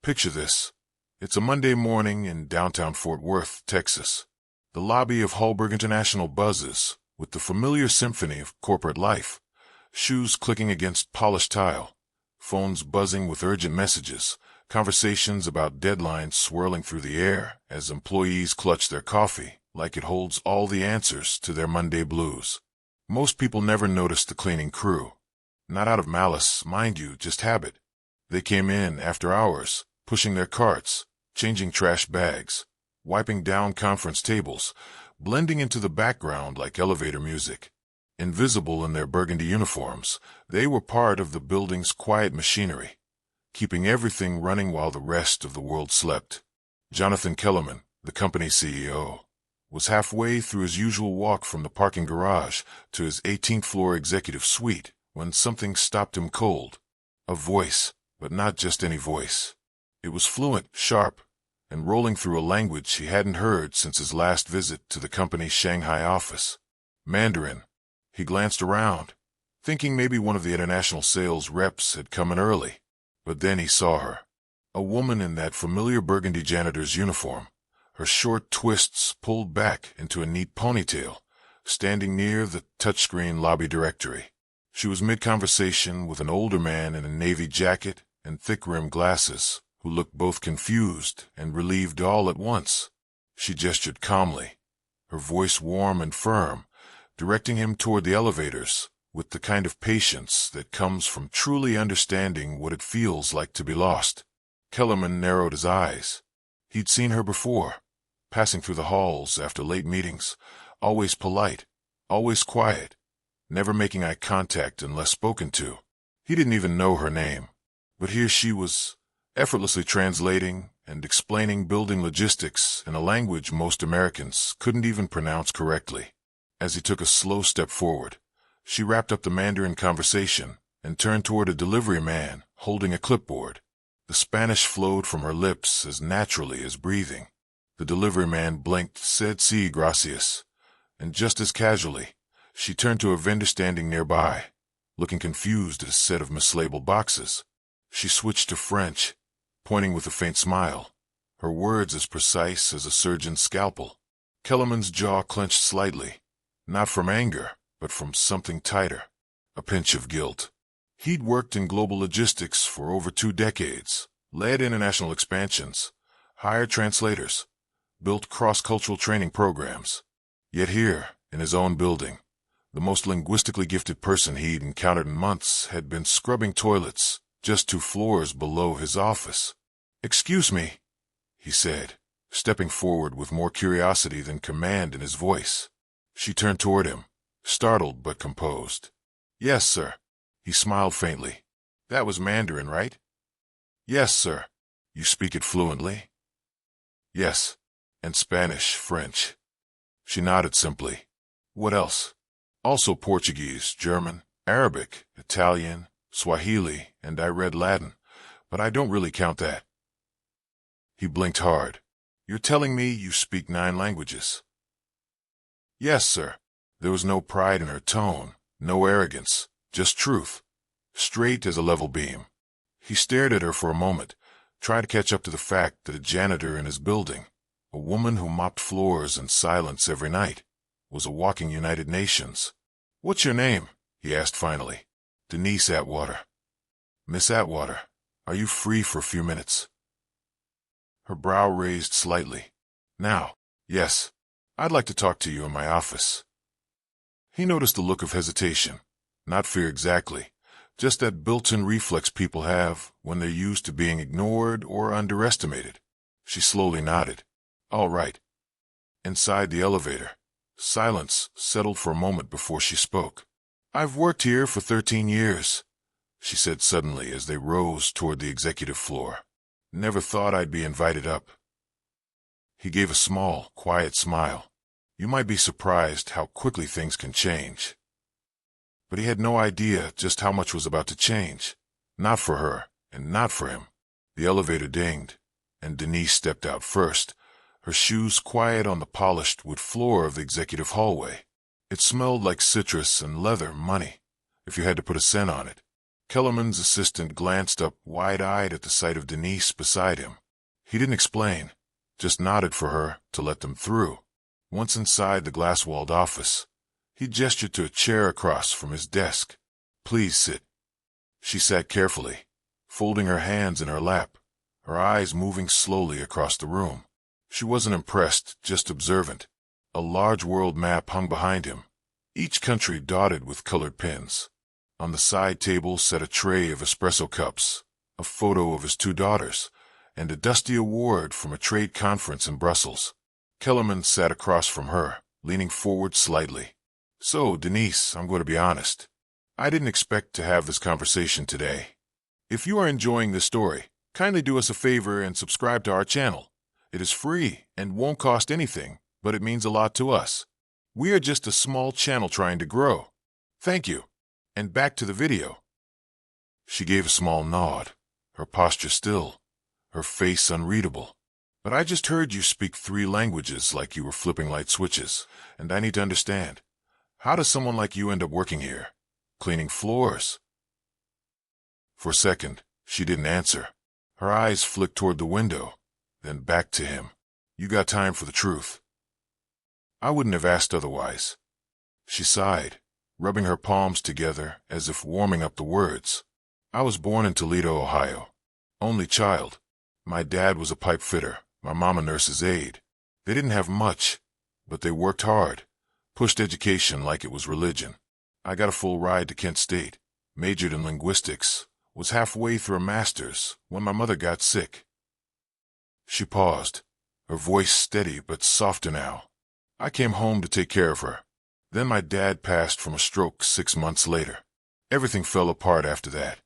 Picture this. It's a Monday morning in downtown Fort Worth, Texas. The lobby of Hallberg International buzzes with the familiar symphony of corporate life. Shoes clicking against polished tile, phones buzzing with urgent messages, conversations about deadlines swirling through the air as employees clutch their coffee like it holds all the answers to their Monday blues. Most people never notice the cleaning crew. Not out of malice, mind you, just habit. They came in after hours, pushing their carts, changing trash bags, wiping down conference tables, blending into the background like elevator music. Invisible in their burgundy uniforms, they were part of the building's quiet machinery, keeping everything running while the rest of the world slept. Jonathan Kellerman, the company's CEO, was halfway through his usual walk from the parking garage to his 18th floor executive suite when something stopped him cold. A voice, but not just any voice. It was fluent, sharp, and rolling through a language he hadn't heard since his last visit to the company's Shanghai office. Mandarin. He glanced around, thinking maybe one of the international sales reps had come in early. But then he saw her. A woman in that familiar burgundy janitor's uniform, her short twists pulled back into a neat ponytail, standing near the touchscreen lobby directory. She was mid-conversation with an older man in a navy jacket and thick-rimmed glasses, who looked both confused and relieved all at once. She gestured calmly, her voice warm and firm, directing him toward the elevators with the kind of patience that comes from truly understanding what it feels like to be lost. Kellerman narrowed his eyes. He'd seen her before, passing through the halls after late meetings, always polite, always quiet, never making eye contact unless spoken to. He didn't even know her name, but here she was, effortlessly translating and explaining building logistics in a language most Americans couldn't even pronounce correctly. As he took a slow step forward, she wrapped up the Mandarin conversation and turned toward a delivery man holding a clipboard. The Spanish flowed from her lips as naturally as breathing. The delivery man blinked, said "Sí, gracias," and just as casually, she turned to a vendor standing nearby, looking confused at a set of mislabeled boxes. She switched to French, pointing with a faint smile, her words as precise as a surgeon's scalpel. Kellerman's jaw clenched slightly, not from anger, but from something tighter, a pinch of guilt. He'd worked in global logistics for over 2 decades, led international expansions, hired translators, built cross-cultural training programs. Yet here, in his own building, the most linguistically gifted person he'd encountered in months had been scrubbing toilets just 2 floors below his office. "Excuse me," he said, stepping forward with more curiosity than command in his voice. She turned toward him, startled but composed. "Yes, sir." He smiled faintly. "That was Mandarin, right?" "Yes, sir." "You speak it fluently?" "Yes." "And Spanish, French?" She nodded simply. "What else?" "Also Portuguese, German, Arabic, Italian, Swahili, and I read Latin, but I don't really count that." He blinked hard. "You're telling me you speak 9 languages?" "Yes, sir." There was no pride in her tone, no arrogance, just truth, straight as a level beam. He stared at her for a moment, trying to catch up to the fact that a janitor in his building, a woman who mopped floors in silence every night, was a walking United Nations. "What's your name?" he asked finally. "Denise Atwater." "Miss Atwater, are you free for a few minutes?" Her brow raised slightly. "Now?" "Yes. I'd like to talk to you in my office." He noticed a look of hesitation, not fear exactly, just that built-in reflex people have when they're used to being ignored or underestimated. She slowly nodded. "All right." Inside the elevator, silence settled for a moment before she spoke. "I've worked here for 13 years, she said suddenly as they rose toward the executive floor. "Never thought I'd be invited up." He gave a small, quiet smile. You might be surprised how quickly things can change. But he had no idea just how much was about to change. Not for her, and not for him. The elevator dinged, and Denise stepped out first, her shoes quiet on the polished wood floor of the executive hallway. It smelled like citrus and leather money, if you had to put a scent on it. Kellerman's assistant glanced up wide-eyed at the sight of Denise beside him. He didn't explain, just nodded for her to let them through. Once inside the glass-walled office, he gestured to a chair across from his desk. "Please sit." She sat carefully, folding her hands in her lap, her eyes moving slowly across the room. She wasn't impressed, just observant. A large world map hung behind him, each country dotted with colored pins. On the side table sat a tray of espresso cups, a photo of his 2 daughters, and a dusty award from a trade conference in Brussels. Kellerman sat across from her, leaning forward slightly. "So, Denise, I'm going to be honest. I didn't expect to have this conversation today. If you are enjoying this story, kindly do us a favor and subscribe to our channel. It is free and won't cost anything, but it means a lot to us. We are just a small channel trying to grow. Thank you. And back to the video." She gave a small nod, her posture still, her face unreadable. "But I just heard you speak 3 languages like you were flipping light switches, and I need to understand. How does someone like you end up working here? Cleaning floors?" For a second, she didn't answer. Her eyes flicked toward the window, then back to him. "You got time for the truth?" "I wouldn't have asked otherwise." She sighed, rubbing her palms together as if warming up the words. "I was born in Toledo, Ohio. Only child. My dad was a pipe fitter, my mom a nurse's aide. They didn't have much, but they worked hard, pushed education like it was religion. I got a full ride to Kent State, majored in linguistics, was halfway through a master's when my mother got sick." She paused, her voice steady but softer now. "I came home to take care of her. Then my dad passed from a stroke 6 months later. Everything fell apart after that."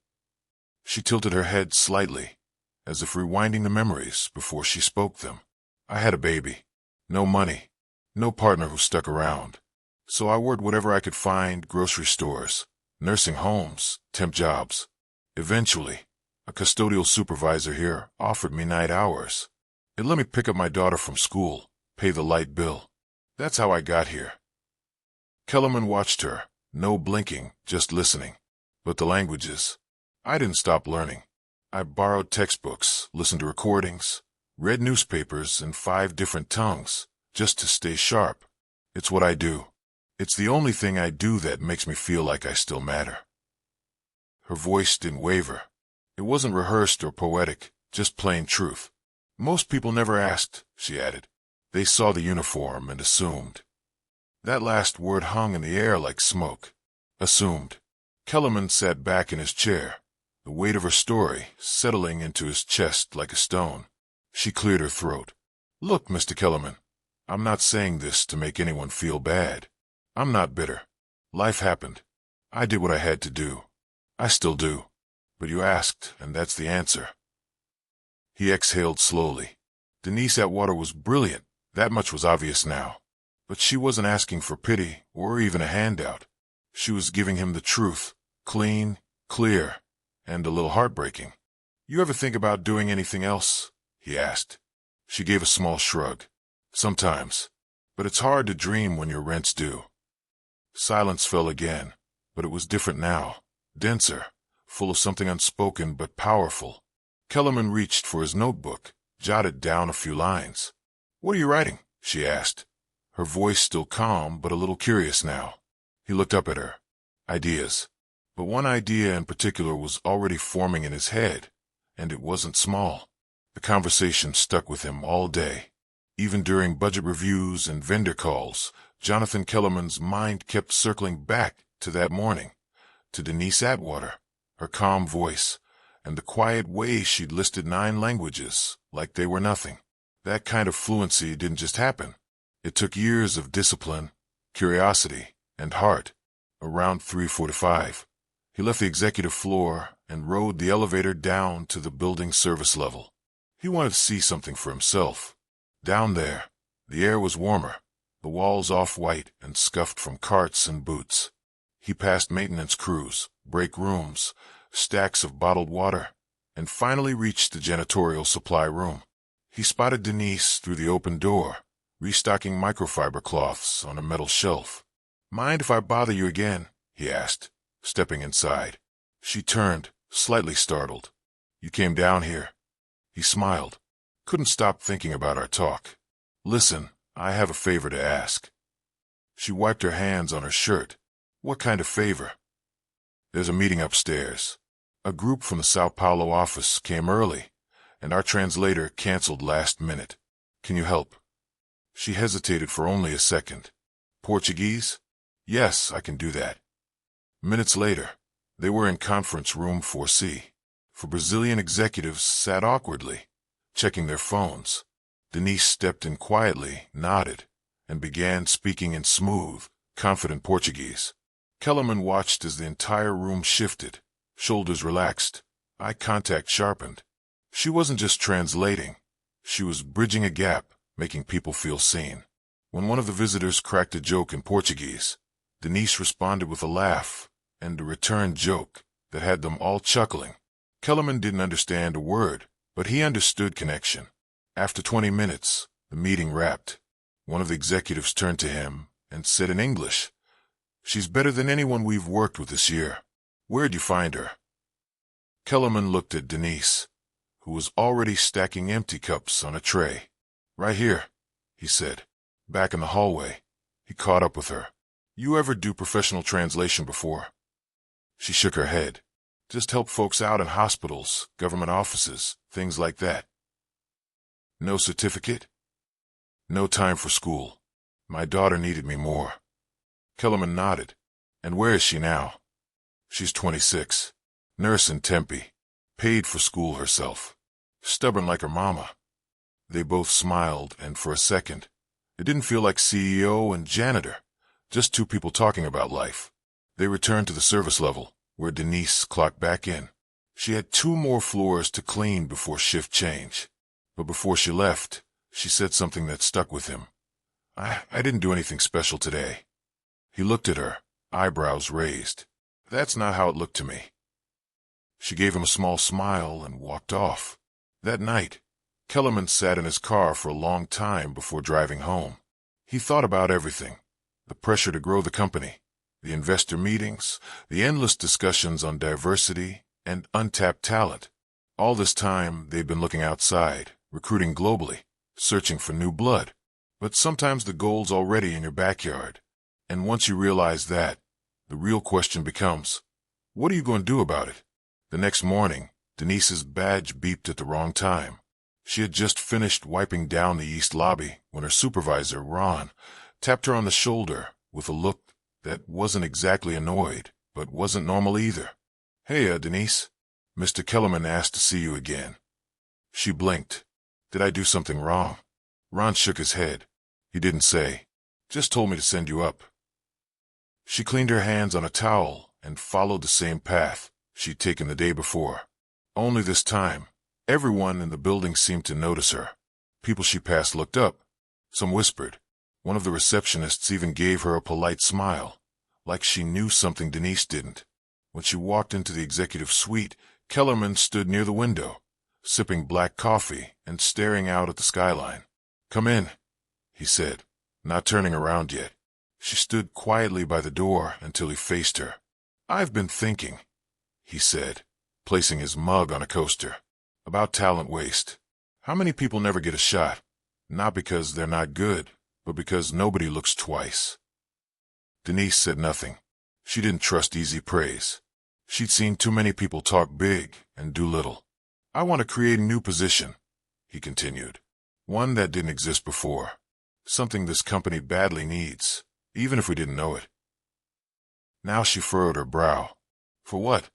She tilted her head slightly, as if rewinding the memories before she spoke them. "I had a baby. No money. No partner who stuck around. So I worked whatever I could find, grocery stores, nursing homes, temp jobs. Eventually, a custodial supervisor here offered me night hours. It let me pick up my daughter from school, pay the light bill. That's how I got here." Kellerman watched her, no blinking, just listening. "But the languages. I didn't stop learning. I borrowed textbooks, listened to recordings, read newspapers in 5 different tongues, just to stay sharp. It's what I do. It's the only thing I do that makes me feel like I still matter." Her voice didn't waver. It wasn't rehearsed or poetic, just plain truth. "Most people never asked," she added. "They saw the uniform and assumed." That last word hung in the air like smoke. Assumed. Kellerman sat back in his chair, the weight of her story settling into his chest like a stone. She cleared her throat. "Look, Mr. Kellerman, I'm not saying this to make anyone feel bad. I'm not bitter. Life happened. I did what I had to do. I still do. But you asked, and that's the answer." He exhaled slowly. Denise Atwater was brilliant, that much was obvious now. But she wasn't asking for pity or even a handout. She was giving him the truth, clean, clear, and a little heartbreaking. "You ever think about doing anything else?" he asked. She gave a small shrug. "Sometimes. But it's hard to dream when your rent's due." Silence fell again, but it was different now, denser, full of something unspoken but powerful. Kellerman reached for his notebook, jotted down a few lines. "What are you writing?" she asked, her voice still calm but a little curious now. He looked up at her. Ideas. But one idea in particular was already forming in his head, and it wasn't small. The conversation stuck with him all day. Even during budget reviews and vendor calls, Jonathan Kellerman's mind kept circling back to that morning, to Denise Atwater, her calm voice, and the quiet way she'd listed 9 languages like they were nothing. That kind of fluency didn't just happen. It took years of discipline, curiosity, and heart. Around 3:45, he left the executive floor and rode the elevator down to the building service level. He wanted to see something for himself. Down there, the air was warmer, the walls off-white and scuffed from carts and boots. He passed maintenance crews, break rooms, stacks of bottled water, and finally reached the janitorial supply room. He spotted Denise through the open door, restocking microfiber cloths on a metal shelf. "Mind if I bother you again?" he asked, stepping inside. She turned, slightly startled. You came down here? He smiled. Couldn't stop thinking about our talk. Listen, I have a favor to ask. She wiped her hands on her shirt. What kind of favor? There's a meeting upstairs. A group from the Sao Paulo office came early, and our translator canceled last minute. Can you help? She hesitated for only a second. Portuguese? Yes, I can do that. Minutes later, they were in conference room 4C. For Brazilian executives sat awkwardly, checking their phones. Denise stepped in quietly, nodded, and began speaking in smooth, confident Portuguese. Kellerman watched as the entire room shifted, shoulders relaxed, eye contact sharpened. She wasn't just translating. She was bridging a gap, making people feel seen. When one of the visitors cracked a joke in Portuguese, Denise responded with a laugh and a return joke that had them all chuckling. Kellerman didn't understand a word, but he understood connection. After 20 minutes, the meeting wrapped. One of the executives turned to him and said in English, "She's better than anyone we've worked with this year. Where'd you find her?" Kellerman looked at Denise, who was already stacking empty cups on a tray. "Right here," he said. Back in the hallway, he caught up with her. "You ever do professional translation before?" She shook her head. "Just help folks out in hospitals, government offices, things like that." "No certificate?" "No time for school. My daughter needed me more." Kellerman nodded. "And where is she now?" "She's 26. Nurse in Tempe. Paid for school herself. Stubborn like her mama." They both smiled, and for a second, it didn't feel like CEO and janitor, just two people talking about life. They returned to the service level, where Denise clocked back in. She had 2 more floors to clean before shift change. But before she left, she said something that stuck with him. I didn't do anything special today." He looked at her, eyebrows raised. "That's not how it looked to me." She gave him a small smile and walked off. That night, Kellerman sat in his car for a long time before driving home. He thought about everything: the pressure to grow the company, the investor meetings, the endless discussions on diversity and untapped talent. All this time, they'd been looking outside, recruiting globally, searching for new blood. But sometimes the gold's already in your backyard. And once you realize that, the real question becomes, what are you going to do about it? The next morning, Denise's badge beeped at the wrong time. She had just finished wiping down the east lobby when her supervisor, Ron, tapped her on the shoulder with a look that wasn't exactly annoyed, but wasn't normal either. "Hey, Denise. Mr. Kellerman asked to see you again." She blinked. "Did I do something wrong?" Ron shook his head. He didn't say. "Just told me to send you up." She cleaned her hands on a towel and followed the same path she'd taken the day before. Only this time, everyone in the building seemed to notice her. People she passed looked up. Some whispered. One of the receptionists even gave her a polite smile, like she knew something Denise didn't. When she walked into the executive suite, Kellerman stood near the window, sipping black coffee and staring out at the skyline. "Come in," he said, not turning around yet. She stood quietly by the door until he faced her. "I've been thinking," he said, placing his mug on a coaster, "about talent waste. How many people never get a shot? Not because they're not good, but because nobody looks twice." Denise said nothing. She didn't trust easy praise. She'd seen too many people talk big and do little. "I want to create a new position," he continued. "One that didn't exist before. Something this company badly needs, even if we didn't know it." Now she furrowed her brow. "For what?"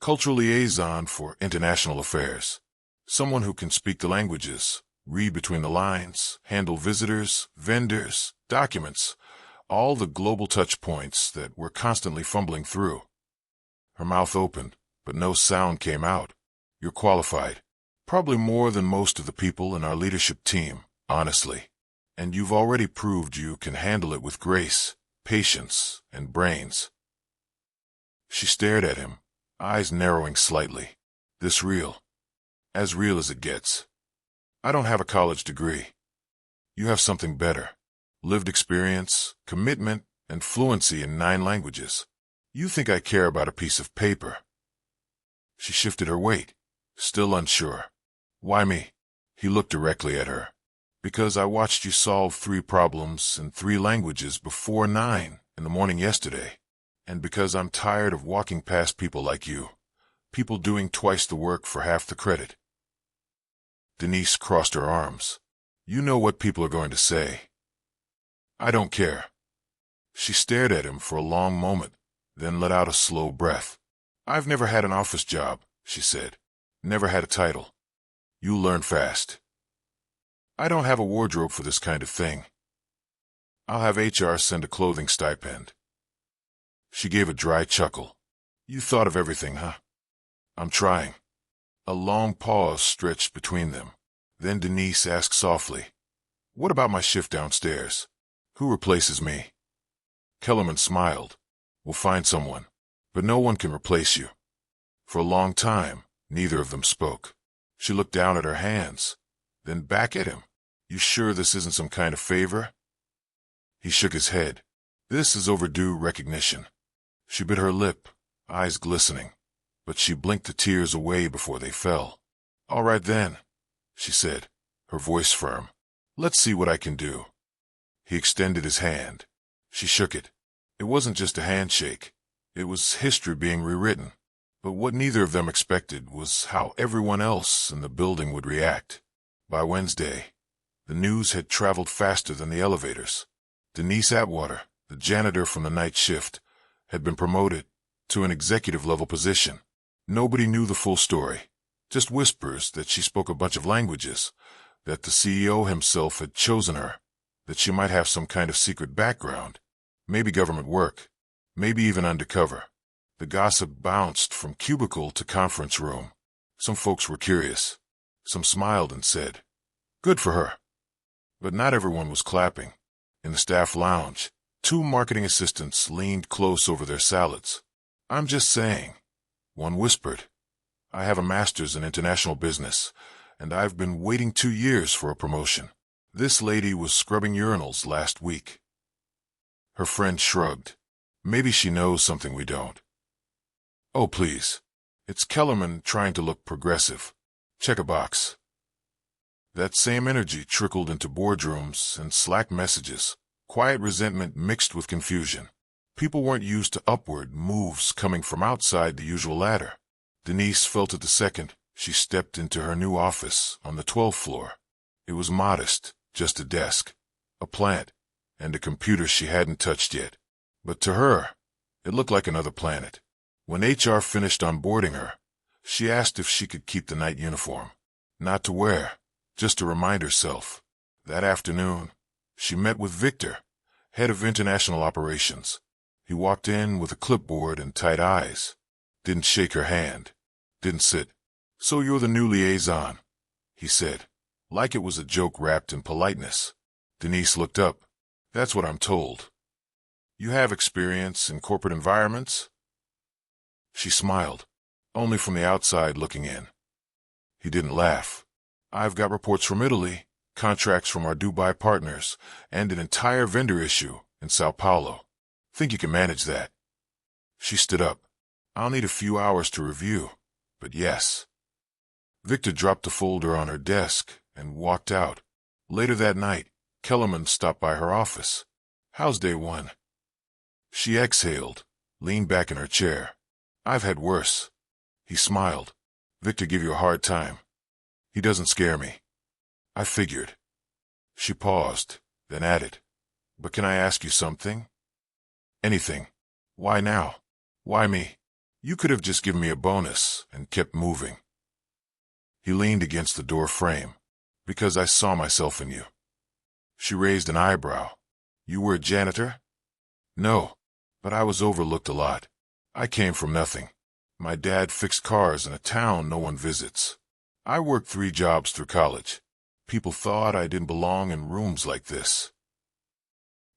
"Cultural liaison for international affairs. Someone who can speak the languages, read between the lines, handle visitors, vendors, documents, all the global touch points that we're constantly fumbling through." Her mouth opened, but no sound came out. "You're qualified. Probably more than most of the people in our leadership team, honestly. And you've already proved you can handle it with grace, patience, and brains." She stared at him, eyes narrowing slightly. "This real? As real as it gets. I don't have a college degree. You have something better. Lived experience, commitment, and fluency in 9 languages. You think I care about a piece of paper, She shifted her weight, still unsure. Why me? He looked directly at her. Because I watched you solve 3 problems in 3 languages before 9 in the morning yesterday. And because I'm tired of walking past people like you. People doing twice the work for half the credit. Denise crossed her arms. You know what people are going to say. I don't care. She stared at him for a long moment, then let out a slow breath. I've never had an office job, she said. Never had a title. You learn fast. I don't have a wardrobe for this kind of thing. I'll have HR send a clothing stipend. She gave a dry chuckle. You thought of everything, huh? I'm trying. A long pause stretched between them. Then Denise asked softly, what about my shift downstairs? Who replaces me? Kellerman smiled. We'll find someone, but no one can replace you. For a long time, neither of them spoke. She looked down at her hands, then back at him. You sure this isn't some kind of favor? He shook his head. This is overdue recognition. She bit her lip, eyes glistening, but she blinked the tears away before they fell. All right then, she said, her voice firm. Let's see what I can do. He extended his hand. She shook it. It wasn't just a handshake. It was history being rewritten. But what neither of them expected was how everyone else in the building would react. By Wednesday, the news had traveled faster than the elevators. Denise Atwater, the janitor from the night shift, had been promoted to an executive-level position. Nobody knew the full story, just whispers that she spoke a bunch of languages, that the CEO himself had chosen her, that she might have some kind of secret background, maybe government work, maybe even undercover. The gossip bounced from cubicle to conference room. Some folks were curious. Some smiled and said, good for her. But not everyone was clapping. In the staff lounge, 2 marketing assistants leaned close over their salads. I'm just saying, one whispered. I have a master's in international business, and I've been waiting 2 years for a promotion. This lady was scrubbing urinals last week. Her friend shrugged. Maybe she knows something we don't. Oh, please. It's Kellerman trying to look progressive. Check a box. That same energy trickled into boardrooms and Slack messages, quiet resentment mixed with confusion. People weren't used to upward moves coming from outside the usual ladder. Denise felt it the second she stepped into her new office on the 12th floor. It was modest, just a desk, a plant, and a computer she hadn't touched yet. But to her, it looked like another planet. When HR finished onboarding her, she asked if she could keep the night uniform. Not to wear, just to remind herself. That afternoon, she met with Victor, head of international operations. He walked in with a clipboard and tight eyes. Didn't shake her hand. Didn't sit. So you're the new liaison, he said, like it was a joke wrapped in politeness. Denise looked up. That's what I'm told. You have experience in corporate environments? She smiled, only from the outside looking in. He didn't laugh. I've got reports from Italy, contracts from our Dubai partners, and an entire vendor issue in Sao Paulo. Think you can manage that? She stood up. I'll need a few hours to review, but yes. Victor dropped the folder on her desk and walked out. Later that night, Kellerman stopped by her office. How's day 1? She exhaled, leaned back in her chair. I've had worse. He smiled. Victor give you a hard time. He doesn't scare me. I figured. She paused, then added, but can I ask you something? Anything. Why now? Why me? You could have just given me a bonus and kept moving. He leaned against the door frame. Because I saw myself in you. She raised an eyebrow. You were a janitor? No, but I was overlooked a lot. I came from nothing. My dad fixed cars in a town no one visits. I worked 3 jobs through college. People thought I didn't belong in rooms like this.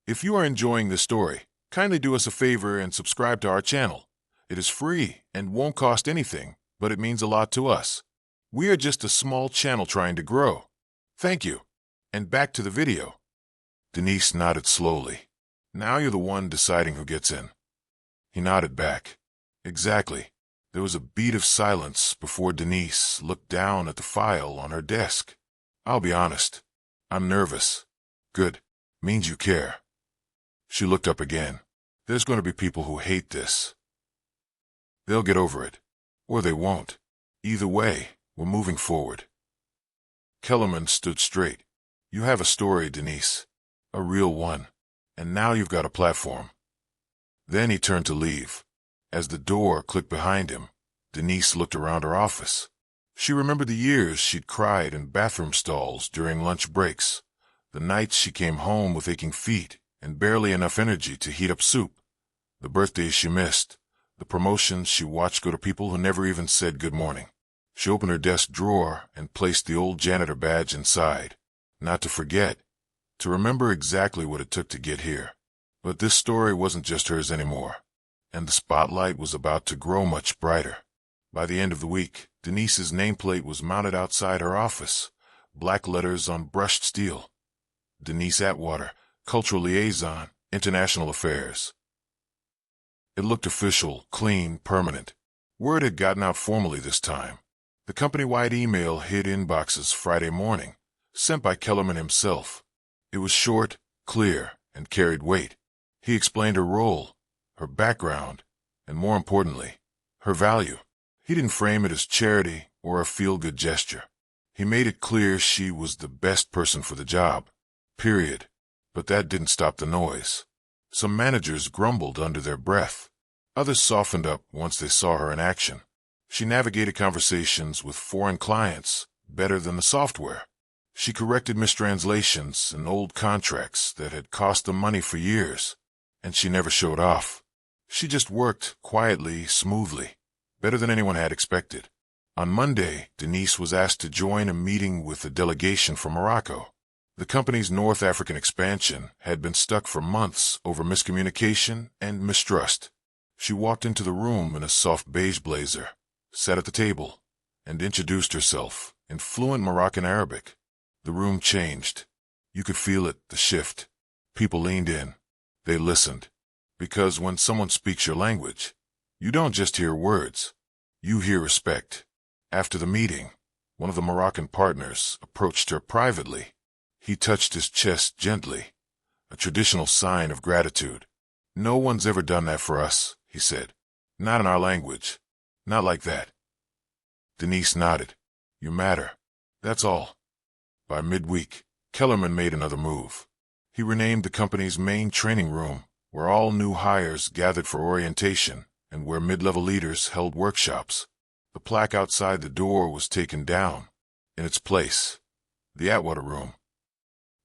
If you are enjoying this story, kindly do us a favor and subscribe to our channel. It is free and won't cost anything, but it means a lot to us. We are just a small channel trying to grow. Thank you. And back to the video. Denise nodded slowly. Now you're the one deciding who gets in. He nodded back. Exactly. There was a beat of silence before Denise looked down at the file on her desk. "I'll be honest. I'm nervous." "Good. Means you care." She looked up again. "There's going to be people who hate this. They'll get over it. Or they won't. Either way, we're moving forward." Kellerman stood straight. "You have a story, Denise. A real one. And now you've got a platform." Then he turned to leave. As the door clicked behind him, Denise looked around her office. She remembered the years she'd cried in bathroom stalls during lunch breaks, the nights she came home with aching feet and barely enough energy to heat up soup, the birthdays she missed, the promotions she watched go to people who never even said good morning. She opened her desk drawer and placed the old janitor badge inside, not to forget, to remember exactly what it took to get here. But this story wasn't just hers anymore, and the spotlight was about to grow much brighter. By the end of the week, Denise's nameplate was mounted outside her office, black letters on brushed steel. Denise Atwater, Cultural Liaison, International Affairs. It looked official, clean, permanent. Word had gotten out formally this time. The company-wide email hit inboxes Friday morning, sent by Kellerman himself. It was short, clear, and carried weight. He explained her role, her background, and more importantly, her value. He didn't frame it as charity or a feel-good gesture. He made it clear she was the best person for the job. Period. But that didn't stop the noise. Some managers grumbled under their breath. Others softened up once they saw her in action. She navigated conversations with foreign clients better than the software. She corrected mistranslations and old contracts that had cost them money for years, and she never showed off. She just worked quietly, smoothly, better than anyone had expected. On Monday, Denise was asked to join a meeting with a delegation from Morocco. The company's North African expansion had been stuck for months over miscommunication and mistrust. She walked into the room in a soft beige blazer, sat at the table, and introduced herself in fluent Moroccan Arabic. The room changed. You could feel it, the shift. People leaned in. They listened. Because when someone speaks your language, you don't just hear words. You hear respect. After the meeting, one of the Moroccan partners approached her privately. He touched his chest gently, a traditional sign of gratitude. "No one's ever done that for us," he said. "Not in our language. Not like that." Denise nodded. "You matter. That's all." By midweek, Kellerman made another move. He renamed the company's main training room, where all new hires gathered for orientation and where mid-level leaders held workshops. The plaque outside the door was taken down. In its place, the Atwater Room.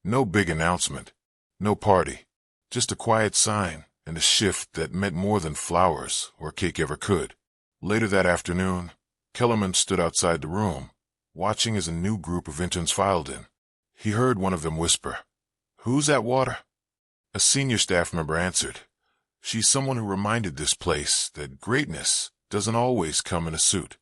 No big announcement, no party, just a quiet sign and a shift that meant more than flowers or cake ever could. Later that afternoon, Kellerman stood outside the room, watching as a new group of interns filed in. He heard one of them whisper, "Who's Atwater?" A senior staff member answered, "She's someone who reminded this place that greatness doesn't always come in a suit."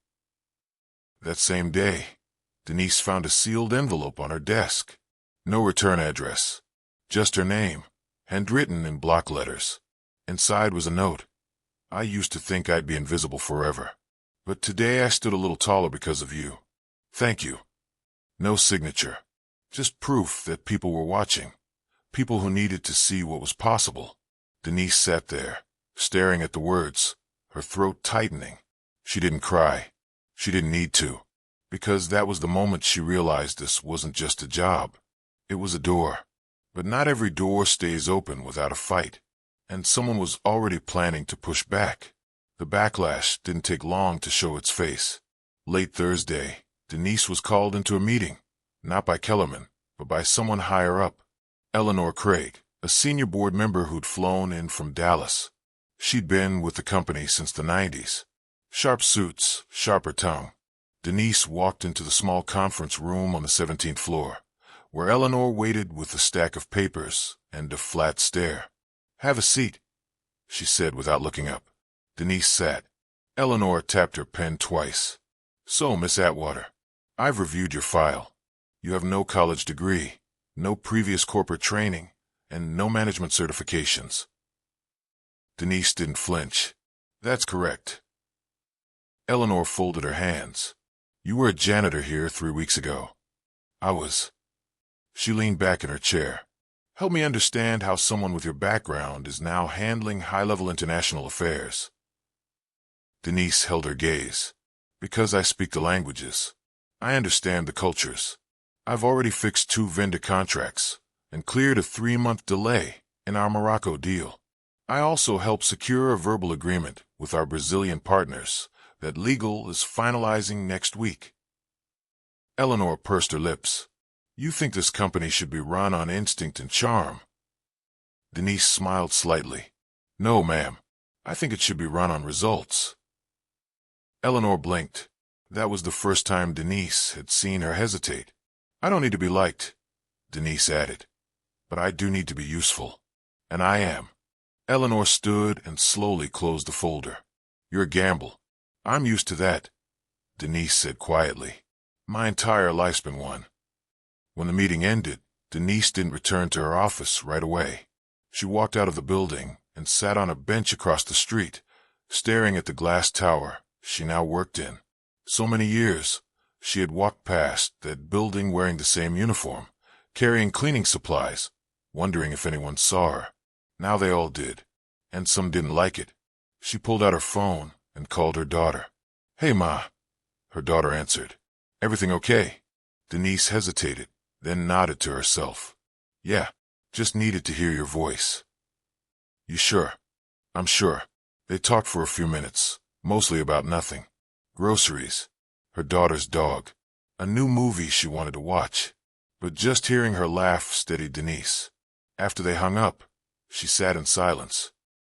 That same day, Denise found a sealed envelope on her desk. No return address, just her name, handwritten in block letters. Inside was a note. "I used to think I'd be invisible forever, but today I stood a little taller because of you. Thank you." No signature, just proof that people were watching, people who needed to see what was possible. Denise sat there, staring at the words, her throat tightening. She didn't cry. She didn't need to, because that was the moment she realized this wasn't just a job. It was a door. But not every door stays open without a fight, and someone was already planning to push back. The backlash didn't take long to show its face. Late Thursday, Denise was called into a meeting, not by Kellerman, but by someone higher up. Eleanor Craig, a senior board member who'd flown in from Dallas. She'd been with the company since the 90s. Sharp suits, sharper tongue. Denise walked into the small conference room on the 17th floor, where Eleanor waited with a stack of papers and a flat stare. "Have a seat," she said without looking up. Denise sat. Eleanor tapped her pen twice. "So, Miss Atwater, I've reviewed your file. You have no college degree, no previous corporate training, and no management certifications." Denise didn't flinch. "That's correct." Eleanor folded her hands. You were a janitor here 3 weeks ago. I was. She leaned back in her chair. Help me understand how someone with your background is now handling high-level international affairs. Denise held her gaze. Because I speak the languages. I understand the cultures. I've already fixed 2 vendor contracts and cleared a 3-month delay in our Morocco deal. I also helped secure a verbal agreement with our Brazilian partners that legal is finalizing next week. Eleanor pursed her lips. You think this company should be run on instinct and charm? Denise smiled slightly. No, ma'am. I think it should be run on results. Eleanor blinked. That was the first time Denise had seen her hesitate. I don't need to be liked, Denise added. But I do need to be useful. And I am. Eleanor stood and slowly closed the folder. You're a gamble. I'm used to that, Denise said quietly. My entire life's been one. When the meeting ended, Denise didn't return to her office right away. She walked out of the building and sat on a bench across the street, staring at the glass tower she now worked in. So many years, she had walked past that building wearing the same uniform, carrying cleaning supplies, wondering if anyone saw her. Now they all did, and some didn't like it. She pulled out her phone and called her daughter. Hey, Ma. Her daughter answered. Everything okay? Denise hesitated, then nodded to herself. Yeah, just needed to hear your voice. You sure? I'm sure. They talked for a few minutes, mostly about nothing. Groceries, her daughter's dog, a new movie she wanted to watch. But just hearing her laugh steadied Denise. After they hung up, she sat in silence,